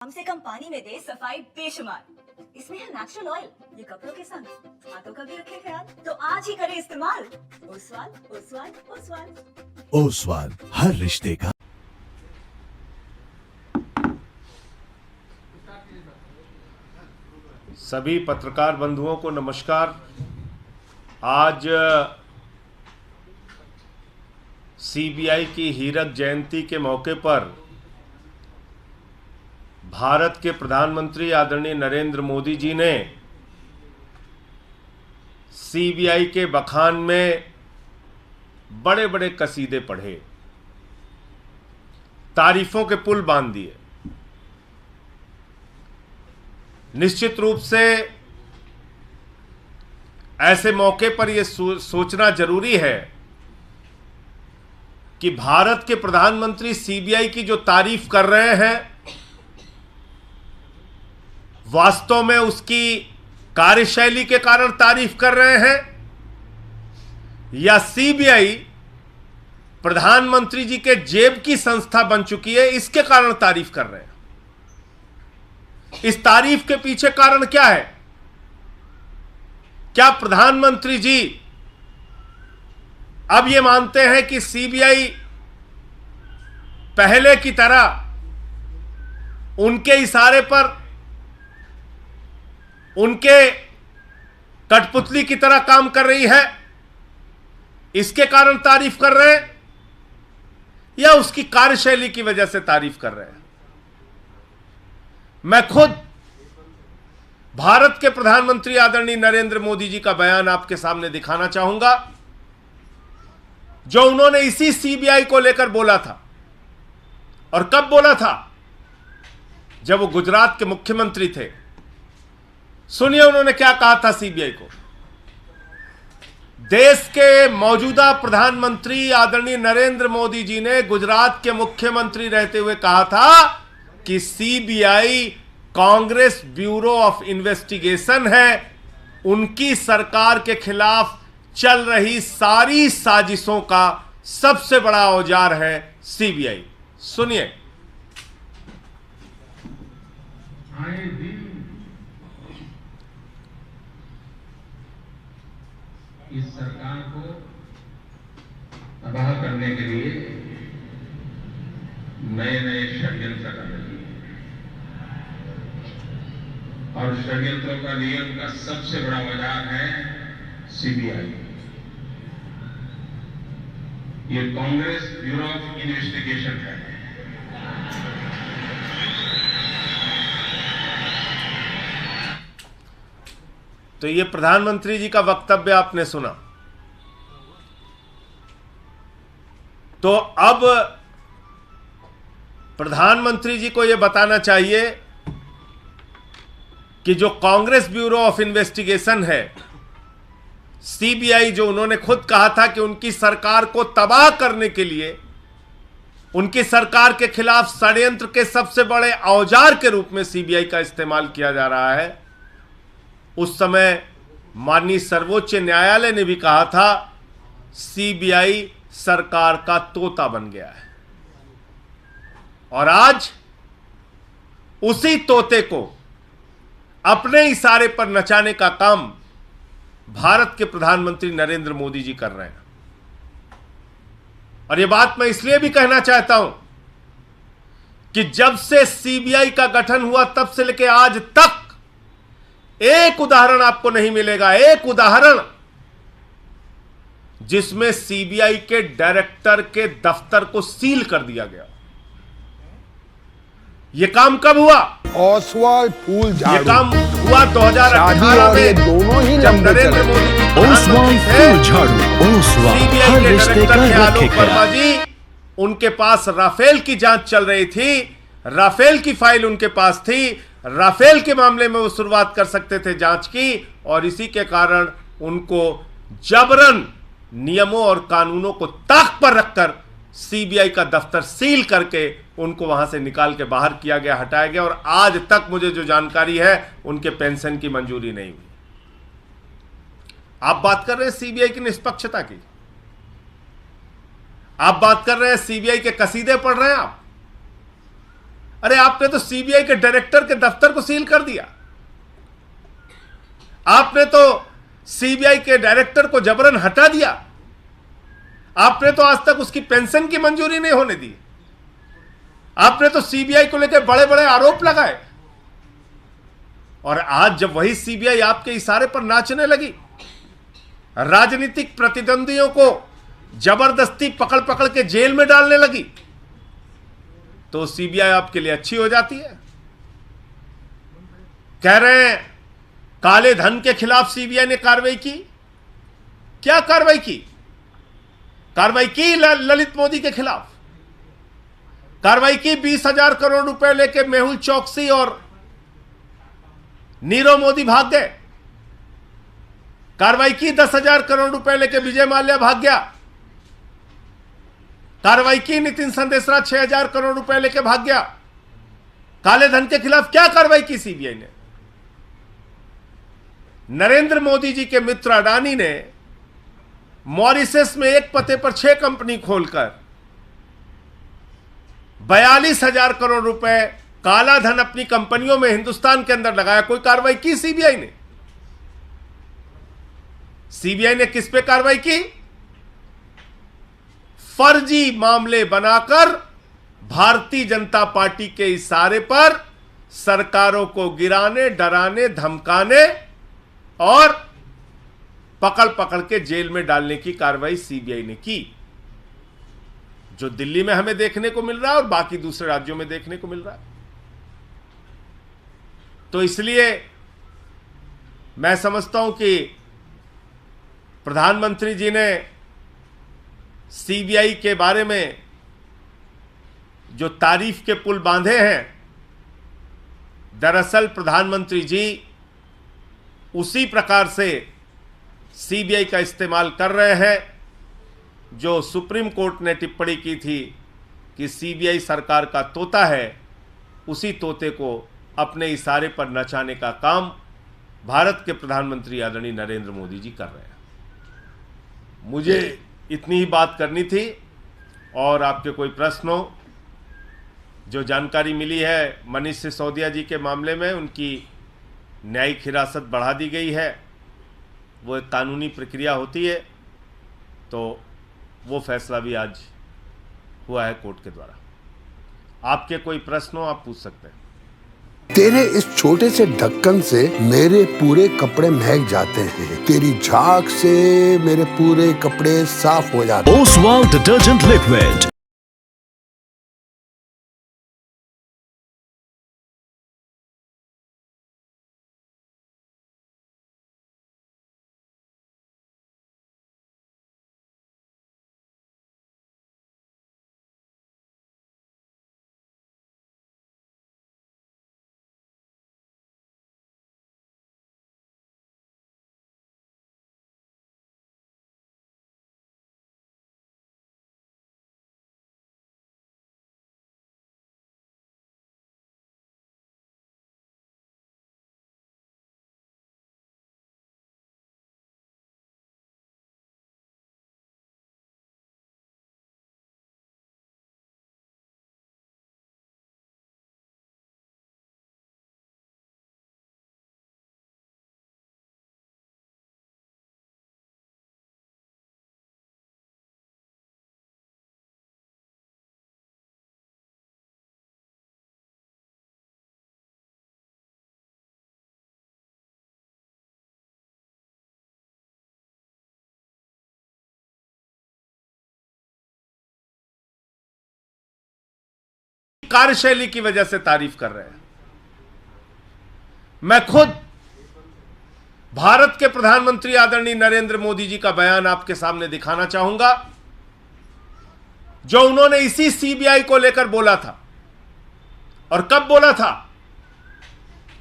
कम से कम पानी में दे सफाई बेशुमार। इसमें है नेचुरल ऑयल। ये कपड़ों के संग हाथों का भी रखे ख्याल। तो आज ही करें इस्तेमाल ओसवाल ओसवाल ओसवाल। ओसवाल हर रिश्ते का। सभी पत्रकार बंधुओं को नमस्कार। आज सीबीआई की हीरक जयंती के मौके पर भारत के प्रधानमंत्री आदरणीय नरेंद्र मोदी जी ने सीबीआई के बखान में बड़े बड़े कसीदे पढ़े, तारीफों के पुल बांध दिए। निश्चित रूप से ऐसे मौके पर यह सोचना जरूरी है कि भारत के प्रधानमंत्री सीबीआई की जो तारीफ कर रहे हैं, वास्तव में उसकी कार्यशैली के कारण तारीफ कर रहे हैं या सीबीआई प्रधानमंत्री जी के जेब की संस्था बन चुकी है, इसके कारण तारीफ कर रहे हैं। इस तारीफ के पीछे कारण क्या है? क्या प्रधानमंत्री जी अब यह मानते हैं कि सीबीआई पहले की तरह उनके इशारे पर, उनके कठपुतली की तरह काम कर रही है, इसके कारण तारीफ कर रहे हैं या उसकी कार्यशैली की वजह से तारीफ कर रहे हैं? मैं खुद भारत के प्रधानमंत्री आदरणीय नरेंद्र मोदी जी का बयान आपके सामने दिखाना चाहूंगा, जो उन्होंने इसी सीबीआई को लेकर बोला था। और कब बोला था? जब वो गुजरात के मुख्यमंत्री थे। सुनिए उन्होंने क्या कहा था सीबीआई को। देश के मौजूदा प्रधानमंत्री आदरणीय नरेंद्र मोदी जी ने गुजरात के मुख्यमंत्री रहते हुए कहा था कि CBI Congress bureau of investigation है, उनकी सरकार के खिलाफ चल रही सारी साजिशों का सबसे बड़ा औजार है सीबीआई। सुनिए। इस सरकार को तबाह करने के लिए नए नए षड्यंत्र कर रही है और षड्यंत्रों का नियम का सबसे बड़ा बाजार है सीबीआई। ये कांग्रेस ब्यूरो ऑफ इन्वेस्टिगेशन है। तो ये प्रधानमंत्री जी का वक्तव्य आपने सुना। तो अब प्रधानमंत्री जी को यह बताना चाहिए कि जो कांग्रेस ब्यूरो ऑफ इन्वेस्टिगेशन है, सीबीआई, जो उन्होंने खुद कहा था कि उनकी सरकार को तबाह करने के लिए, उनकी सरकार के खिलाफ षड्यंत्र के सबसे बड़े औजार के रूप में सीबीआई का इस्तेमाल किया जा रहा है, उस समय माननीय सर्वोच्च न्यायालय ने भी कहा था सीबीआई सरकार का तोता बन गया है। और आज उसी तोते को अपने इशारे पर नचाने का काम भारत के प्रधानमंत्री नरेंद्र मोदी जी कर रहे हैं। और यह बात मैं इसलिए भी कहना चाहता हूं कि जब से सीबीआई का गठन हुआ तब से लेकर आज तक एक उदाहरण आपको नहीं मिलेगा, एक उदाहरण जिसमें सीबीआई के डायरेक्टर के दफ्तर को सील कर दिया गया। यह काम कब हुआ? ओसवाल फूल झाड़ू। यह काम हुआ 2018 में, दोनों ही जब नरेंद्र मोदी जी ओसवाल फूल झाड़ू। ओसवाल सीबीआई हर के रिश्ते डायरेक्टर का थे रखे आलोक वर्मा जी, उनके पास राफेल की जांच चल रही थी, राफेल की फाइल उनके पास थी, राफेल के मामले में वो शुरुआत कर सकते थे जांच की, और इसी के कारण उनको जबरन नियमों और कानूनों को ताक पर रखकर सीबीआई का दफ्तर सील करके उनको वहां से निकाल के बाहर किया गया, हटाया गया। और आज तक मुझे जो जानकारी है, उनके पेंशन की मंजूरी नहीं हुई। आप बात कर रहे हैं सीबीआई की निष्पक्षता की, आप बात कर रहे हैं सीबीआई के कसीदे पढ़ रहे हैं आप। अरे आपने तो सीबीआई के डायरेक्टर के दफ्तर को सील कर दिया, आपने तो सीबीआई के डायरेक्टर को जबरन हटा दिया, आपने तो आज तक उसकी पेंशन की मंजूरी नहीं होने दी, आपने तो सीबीआई को लेकर बड़े बड़े आरोप लगाए, और आज जब वही सीबीआई आपके इशारे पर नाचने लगी, राजनीतिक प्रतिद्वंदियों को जबरदस्ती पकड़ पकड़ के जेल में डालने लगी, तो सीबीआई आपके लिए अच्छी हो जाती है। कह रहे हैं काले धन के खिलाफ सीबीआई ने कार्रवाई की। क्या कार्रवाई की? कार्रवाई की ललित मोदी के खिलाफ, कार्रवाई की 20,000 करोड़ रुपए लेके मेहुल चौकसी और नीरव मोदी भाग गए, कार्रवाई की 10,000 करोड़ रुपए लेके विजय माल्या भाग गया, कार्रवाई की नितिन संदेशरा 6,000 करोड़ रुपए लेके भाग गया। काले धन के खिलाफ क्या कार्रवाई की सीबीआई ने? नरेंद्र मोदी जी के मित्र अडानी ने मॉरिशस में एक पते पर 6 कंपनी खोलकर 42,000 करोड़ रुपए काला धन अपनी कंपनियों में हिंदुस्तान के अंदर लगाया। कोई कार्रवाई की सीबीआई ने? सीबीआई ने किस पे कार्रवाई की? फर्जी मामले बनाकर भारतीय जनता पार्टी के इशारे पर सरकारों को गिराने, डराने, धमकाने और पकड़ पकड़ के जेल में डालने की कार्रवाई सीबीआई ने की, जो दिल्ली में हमें देखने को मिल रहा है और बाकी दूसरे राज्यों में देखने को मिल रहा है। तो इसलिए मैं समझता हूं कि प्रधानमंत्री जी ने सीबीआई के बारे में जो तारीफ के पुल बांधे हैं, दरअसल प्रधानमंत्री जी उसी प्रकार से सीबीआई का इस्तेमाल कर रहे हैं जो सुप्रीम कोर्ट ने टिप्पणी की थी कि सीबीआई सरकार का तोता है। उसी तोते को अपने इशारे पर नचाने का काम भारत के प्रधानमंत्री आदरणीय नरेंद्र मोदी जी कर रहे हैं। मुझे इतनी ही बात करनी थी, और आपके कोई प्रश्न हो? जो जानकारी मिली है मनीष सिसोदिया जी के मामले में, उनकी न्यायिक हिरासत बढ़ा दी गई है। वो एक कानूनी प्रक्रिया होती है, तो वो फैसला भी आज हुआ है कोर्ट के द्वारा। आपके कोई प्रश्न हो आप पूछ सकते हैं। तेरे इस छोटे से ढक्कन से मेरे पूरे कपड़े महक जाते हैं, तेरी झाग से मेरे पूरे कपड़े साफ हो जाते हैं। Oswal detergent liquid. कार्यशैली की वजह से तारीफ कर रहे हैं। मैं खुद भारत के प्रधानमंत्री आदरणीय नरेंद्र मोदी जी का बयान आपके सामने दिखाना चाहूंगा, जो उन्होंने इसी सीबीआई को लेकर बोला था। और कब बोला था?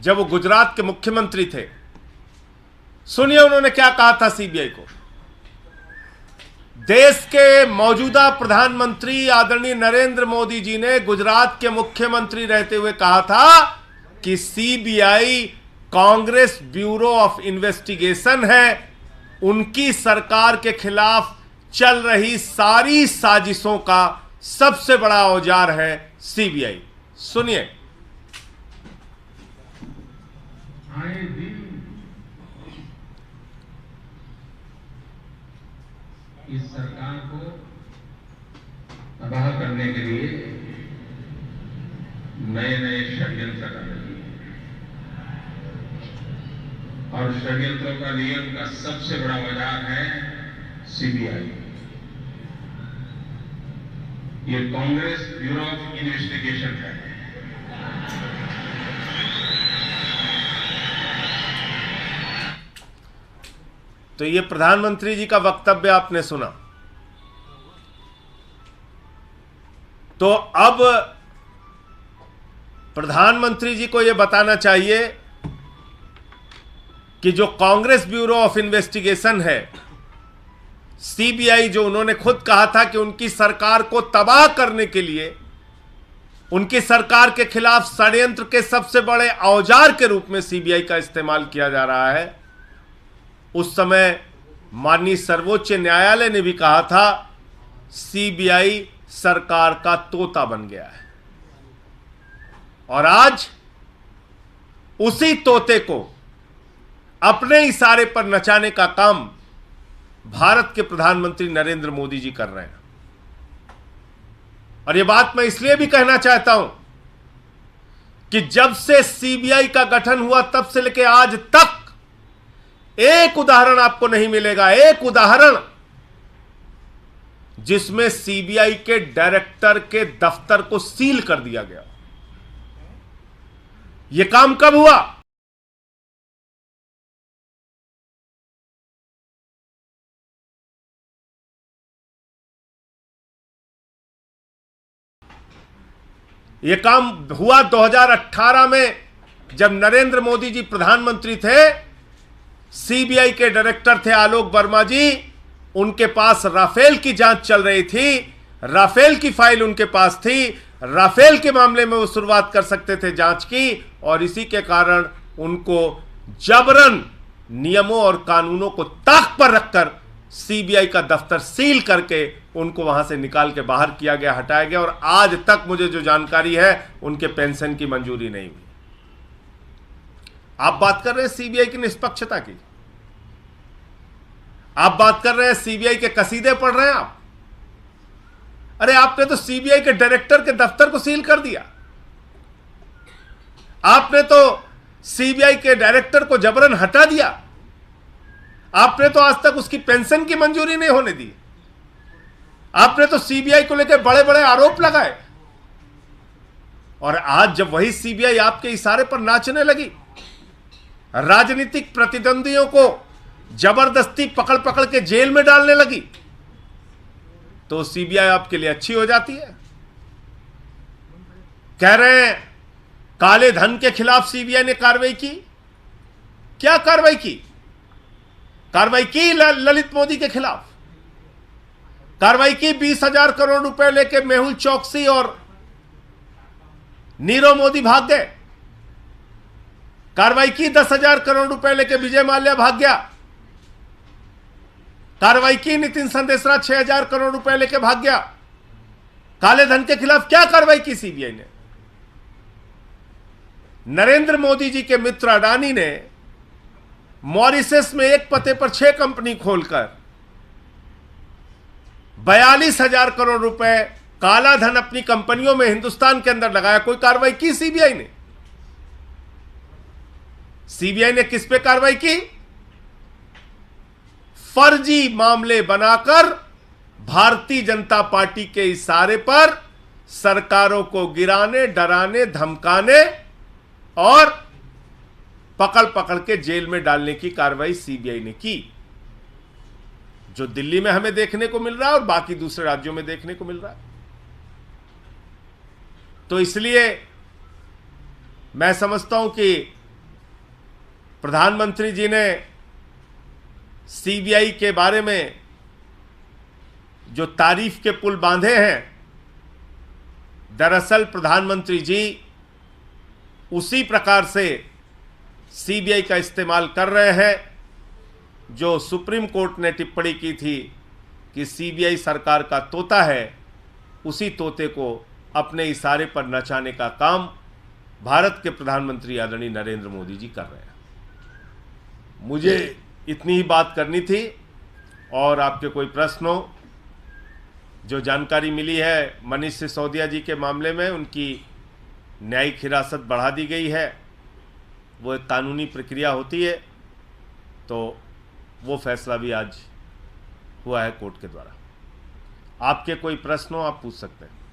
जब वो गुजरात के मुख्यमंत्री थे। सुनिए उन्होंने क्या कहा था सीबीआई को। देश के मौजूदा प्रधानमंत्री आदरणीय नरेंद्र मोदी जी ने गुजरात के मुख्यमंत्री रहते हुए कहा था कि CBI Congress bureau of investigation है, उनकी सरकार के खिलाफ चल रही सारी साजिशों का सबसे बड़ा औजार है सीबीआई। सुनिए। आए दिन इस सरकार को तबाह करने के लिए नए नए षड्यंत्र कर रही है और षड्यंत्रों का नियम का सबसे बड़ा बाजार है सीबीआई। ये कांग्रेस ब्यूरो ऑफ इन्वेस्टिगेशन है। तो ये प्रधानमंत्री जी का वक्तव्य आपने सुना। तो अब प्रधानमंत्री जी को यह बताना चाहिए कि जो कांग्रेस ब्यूरो ऑफ इन्वेस्टिगेशन है, सीबीआई, जो उन्होंने खुद कहा था कि उनकी सरकार को तबाह करने के लिए, उनकी सरकार के खिलाफ षड्यंत्र के सबसे बड़े औजार के रूप में सीबीआई का इस्तेमाल किया जा रहा है, उस समय माननीय सर्वोच्च न्यायालय ने भी कहा था सीबीआई सरकार का तोता बन गया है। और आज उसी तोते को अपने इशारे पर नचाने का काम भारत के प्रधानमंत्री नरेंद्र मोदी जी कर रहे हैं। और यह बात मैं इसलिए भी कहना चाहता हूं कि जब से सीबीआई का गठन हुआ तब से लेकर आज तक एक उदाहरण आपको नहीं मिलेगा, एक उदाहरण जिसमें सीबीआई के डायरेक्टर के दफ्तर को सील कर दिया गया। यह काम कब हुआ? यह काम हुआ 2018 में, जब नरेंद्र मोदी जी प्रधानमंत्री थे। सीबीआई के डायरेक्टर थे आलोक वर्मा जी, उनके पास राफेल की जांच चल रही थी, राफेल की फाइल उनके पास थी, राफेल के मामले में वो शुरुआत कर सकते थे जांच की, और इसी के कारण उनको जबरन नियमों और कानूनों को ताक पर रखकर सीबीआई का दफ्तर सील करके उनको वहां से निकाल के बाहर किया गया, हटाया गया। और आज तक मुझे जो जानकारी है उनके पेंशन की मंजूरी नहीं हुई। आप बात कर रहे हैं सीबीआई की निष्पक्षता की, आप बात कर रहे हैं सीबीआई के कसीदे पढ़ रहे हैं आप। अरे आपने तो सीबीआई के डायरेक्टर के दफ्तर को सील कर दिया, आपने तो सीबीआई के डायरेक्टर को जबरन हटा दिया, आपने तो आज तक उसकी पेंशन की मंजूरी नहीं होने दी, आपने तो सीबीआई को लेकर बड़े बड़े आरोप लगाए। और आज जब वही सीबीआई आपके इशारे पर नाचने लगी, राजनीतिक प्रतिद्वंदियों को जबरदस्ती पकड़ पकड़ के जेल में डालने लगी, तो सीबीआई आपके लिए अच्छी हो जाती है। कह रहे हैं काले धन के खिलाफ सीबीआई ने कार्रवाई की। क्या कार्रवाई की? कार्रवाई की ललित मोदी के खिलाफ, कार्रवाई की 20,000 करोड़ रुपए लेके मेहुल चौकसी और नीरव मोदी भाग गए, कार्रवाई की 10,000 करोड़ रुपए लेके विजय माल्या भाग गया, कार्रवाई की नितिन संदेशरा 6,000 करोड़ रुपए लेके भाग गया। काले धन के खिलाफ क्या कार्रवाई की सीबीआई ने? नरेंद्र मोदी जी के मित्र अडानी ने मॉरिशस में एक पते पर 6 कंपनी खोलकर 42,000 करोड़ रुपए काला धन अपनी कंपनियों में हिंदुस्तान के अंदर लगाया। कोई कार्रवाई की सीबीआई ने? सीबीआई ने किस पे कार्रवाई की? फर्जी मामले बनाकर भारतीय जनता पार्टी के इशारे पर सरकारों को गिराने, डराने, धमकाने और पकड़ पकड़ के जेल में डालने की कार्रवाई सीबीआई ने की, जो दिल्ली में हमें देखने को मिल रहा है और बाकी दूसरे राज्यों में देखने को मिल रहा है। तो इसलिए मैं समझता हूं कि प्रधानमंत्री जी ने सीबीआई के बारे में जो तारीफ के पुल बांधे हैं, दरअसल प्रधानमंत्री जी उसी प्रकार से सीबीआई का इस्तेमाल कर रहे हैं जो सुप्रीम कोर्ट ने टिप्पणी की थी कि सीबीआई सरकार का तोता है। उसी तोते को अपने इशारे पर नचाने का काम भारत के प्रधानमंत्री आदरणीय नरेंद्र मोदी जी कर रहे हैं। मुझे इतनी ही बात करनी थी, और आपके कोई प्रश्न हो, जो जानकारी मिली है मनीष सिसोदिया जी के मामले में उनकी न्यायिक हिरासत बढ़ा दी गई है, वो एक कानूनी प्रक्रिया होती है, तो वो फैसला भी आज हुआ है कोर्ट के द्वारा। आपके कोई प्रश्न हो आप पूछ सकते हैं।